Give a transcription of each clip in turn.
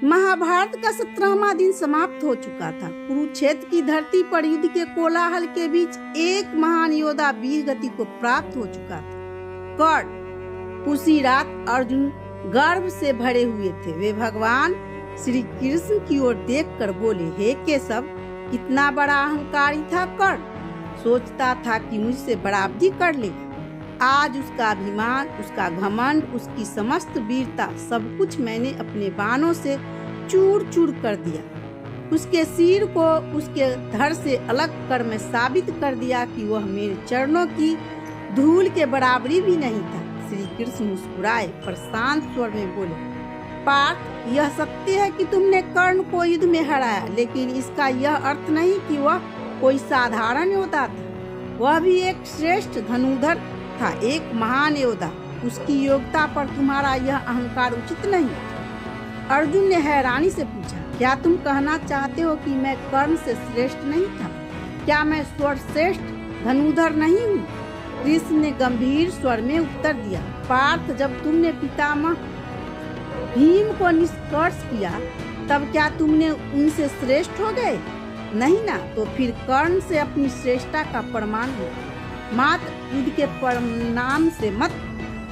महाभारत का 17वां दिन समाप्त हो चुका था। कुरुक्षेत्र की धरती पर युद्ध के कोलाहल के बीच एक महान योद्धा वीर गति को प्राप्त हो चुका था, कर्ण। उसी रात अर्जुन गर्व से भरे हुए थे। वे भगवान श्री कृष्ण की ओर देखकर बोले, हे केशव, कितना बड़ा अहंकारी था कर्ण। सोचता था कि मुझसे बराबरी कर ले। आज उसका अभिमान, उसका घमंड, उसकी समस्त वीरता, सब कुछ मैंने अपने बाणों से चूर चूर कर दिया। उसके सिर को उसके धड़ से अलग कर मैं साबित कर दिया कि वह मेरे चरणों की धूल के बराबरी भी नहीं था। श्री कृष्ण मुस्कुराए, प्रशांत स्वर में बोले, पार्थ, यह सत्य है कि तुमने कर्ण को युद्ध में हराया, लेकिन इसका यह अर्थ नहीं कि वह कोई साधारण योद्धा था। वह भी एक श्रेष्ठ धनुर्धर था, एक महान योद्धा। उसकी योग्यता पर तुम्हारा यह अहंकार उचित नहीं। अर्जुन ने हैरानी से पूछा, क्या तुम कहना चाहते हो कि मैं कर्ण से श्रेष्ठ नहीं था? क्या मैं सर्वश्रेष्ठ धनुर्धर नहीं हूँ? कृष्ण ने गंभीर स्वर में उत्तर दिया, पार्थ, जब तुमने पितामह भीम को निष्कर्ष किया, तब क्या तुमने उनसे श्रेष्ठ हो गए? नहीं ना, तो फिर कर्ण से अपनी श्रेष्ठता का प्रमाण हो, मात्र युद्ध के परिणाम से मत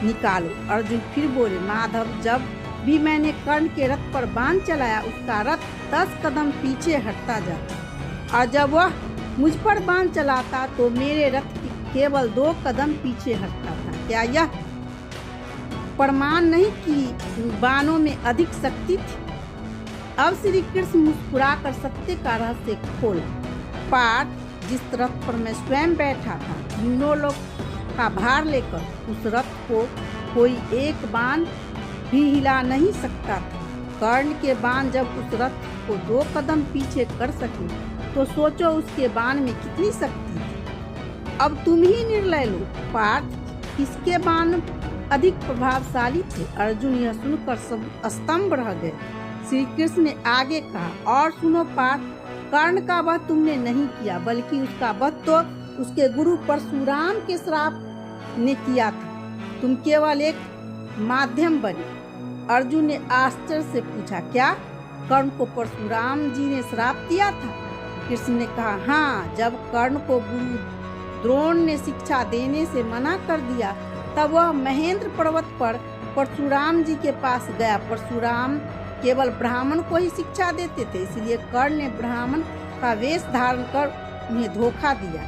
निकालो। अर्जुन फिर बोले, माधव, जब भी मैंने कर्ण के रथ पर बाण चलाया, उसका रथ 10 कदम पीछे हटता जाता, और जब वह मुझ पर बाण चलाता तो मेरे रथ केवल 2 कदम पीछे हटता था। क्या यह प्रमाण नहीं कि बाणों में अधिक शक्ति थी? अब श्री कृष्ण मुस्कुराकर सत्य का रहस्य खोला, पार्थ, जिस रथ पर मैं स्वयं बैठा था, तीनों लोग का भार लेकर उस रथ को कोई एक बाण भी हिला नहीं सकता था। कर्ण के बाण जब उस रथ को 2 कदम पीछे कर सके, तो सोचो उसके बाण में कितनी शक्ति थी। अब तुम ही निर्णय लो, पार्थ, किसके बाण अधिक प्रभावशाली थे? अर्जुन यह सुनकर सब स्तंभ रह गए। श्री कृष्ण ने आगे कहा, और सुनो पार्थ, कर्ण का वध तुमने नहीं किया, बल्कि उसका वध तो उसके गुरु परशुराम के श्राप ने किया था। तुम केवल एक माध्यम बने। अर्जुन ने आश्चर्य से पूछा, क्या कर्ण को परशुराम जी ने श्राप दिया था? कृष्ण ने कहा, हाँ, जब कर्ण को गुरु द्रोण ने शिक्षा देने से मना कर दिया, तब वह महेंद्र पर्वत पर परशुराम जी के पास गया। परशुराम केवल ब्राह्मण को ही शिक्षा देते थे, इसलिए कर्ण ने ब्राह्मण का वेश धारण कर उन्हें धोखा दिया।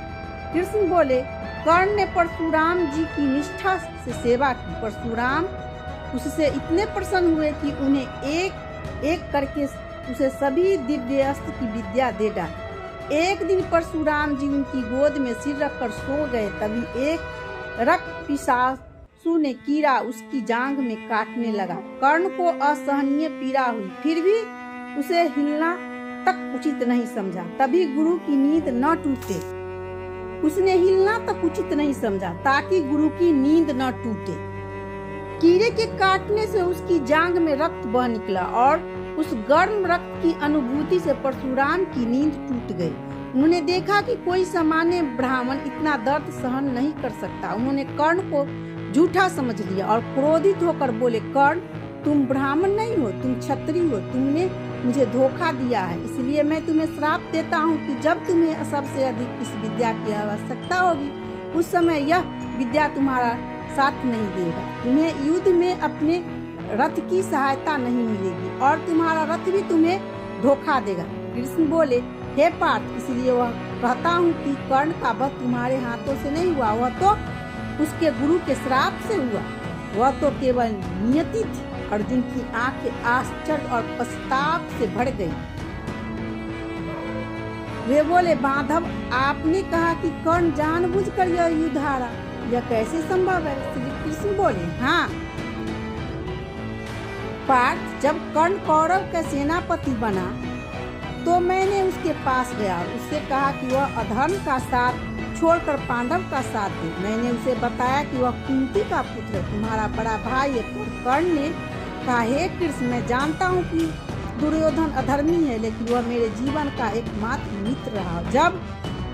कृष्ण बोले, कर्ण ने परशुराम जी की निष्ठा से सेवा की। परशुराम उससे इतने प्रसन्न हुए कि उन्हें एक एक करके उसे सभी दिव्य अस्त्र की विद्या दे डाली। एक दिन परशुराम जी उनकी गोद में सिर रखकर सो गए, तभी एक रक्त पिशाचु ने कीड़ा उसकी जांघ में काटने लगा। कर्ण को असहनीय पीड़ा हुई, फिर भी उसे हिलना तक उचित नहीं समझा। तभी गुरु की नींद न टूटे, उसने हिलना तक उचित नहीं समझा ताकि गुरु की नींद न टूटे। कीड़े के काटने से उसकी जांघ में रक्त बह निकला और उस गर्म रक्त की अनुभूति से परशुराम की नींद टूट गई। उन्होंने देखा कि कोई सामान्य ब्राह्मण इतना दर्द सहन नहीं कर सकता। उन्होंने कर्ण को झूठा समझ लिया और क्रोधित होकर बोले, कर्ण, तुम ब्राह्मण नहीं हो, तुम क्षत्रिय हो। तुमने मुझे धोखा दिया है, इसलिए मैं तुम्हें श्राप देता हूँ कि जब तुम्हें सबसे अधिक इस विद्या की आवश्यकता होगी, उस समय यह विद्या तुम्हारा साथ नहीं देगा। तुम्हें युद्ध में अपने रथ की सहायता नहीं मिलेगी और तुम्हारा रथ भी तुम्हें धोखा देगा। कृष्ण बोले, हे पार्थ, इसलिए वह कहता हूँ कि कर्ण का वध तुम्हारे हाथों से नहीं हुआ, वह तो उसके गुरु के श्राप से हुआ। वह तो केवल नियति थी। अर्जुन की आंखें आश्चर्य और पश्चाताप से भर गई। वे बोले, माधव, आपने कहा कि कर्ण जानबूझकर यह युद्ध हारा, यह कैसे संभव है? श्री कृष्ण बोले, हाँ पार्थ, जब कर्ण कौरव का सेनापति बना तो मैंने उसके पास गया और उससे कहा कि वह अधर्म का साथ छोड़कर पांडव का साथ दे। मैंने उसे बताया कि वह कुंती का पुत्र है, तुम्हारा बड़ा भाई है। कर्ण ने कहा, हे कृष्ण, मैं जानता हूँ कि दुर्योधन अधर्मी है, लेकिन वह मेरे जीवन का एकमात्र मित्र रहा। जब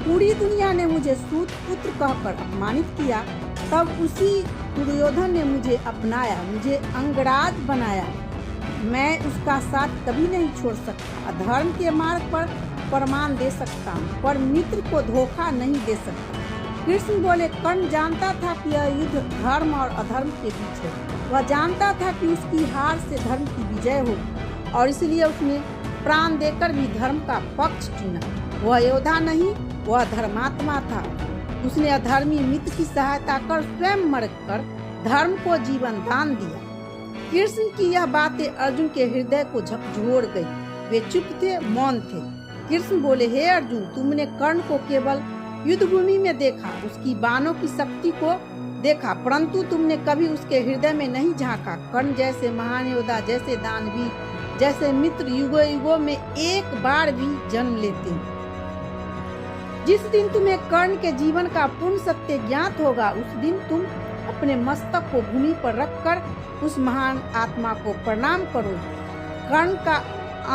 पूरी दुनिया ने मुझे सूत पुत्र कहकर अपमानित किया, तब उसी दुर्योधन ने मुझे अपनाया, मुझे अंगराज बनाया मैं उसका साथ कभी नहीं छोड़ सकता। अधर्म के मार्ग पर प्रमाण दे सकता हूँ, पर मित्र को धोखा नहीं दे सकता। कृष्ण बोले, कर्ण जानता था कि यह युद्ध धर्म और अधर्म के बीच है। वह जानता था कि उसकी हार से धर्म की विजय होगी और इसलिए उसने प्राण देकर भी धर्म का पक्ष चुना। वह योद्धा नहीं, वह धर्मात्मा था। उसने अधर्मी मित्र की सहायता कर स्वयं मरकर धर्म को जीवन दान दिया। कृष्ण की यह बातें अर्जुन के हृदय को झकझोर गई। वे चुप थे, मौन थे। कृष्ण बोले, हे अर्जुन, तुमने कर्ण को केवल युद्ध भूमि में देखा, उसकी बाणों की शक्ति को देखा, परंतु तुमने कभी उसके हृदय में नहीं झांका। कर्ण जैसे महान योद्धा, जैसे दानवीर, जैसे मित्र युगों युगों में एक बार भी जन्म लेते हैं। जिस दिन तुम्हें कर्ण के जीवन का पूर्ण सत्य ज्ञात होगा, उस दिन तुम अपने मस्तक को भूमि पर रखकर उस महान आत्मा को प्रणाम करोगे। कर्ण का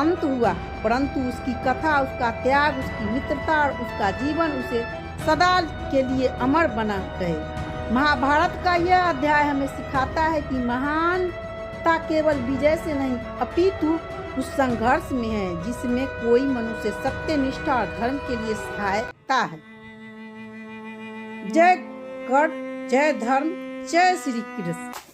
अंत हुआ, परंतु उसकी कथा, उसका त्याग, उसकी मित्रता और उसका जीवन उसे सदा के लिए अमर बना रहे। महाभारत का यह अध्याय हमें सिखाता है कि महानता केवल विजय से नहीं, अपितु उस संघर्ष में है जिसमें कोई मनुष्य सत्य, निष्ठा और धर्म के लिए सहायता है। जय कर्ण, जय धर्म, जय श्री कृष्ण।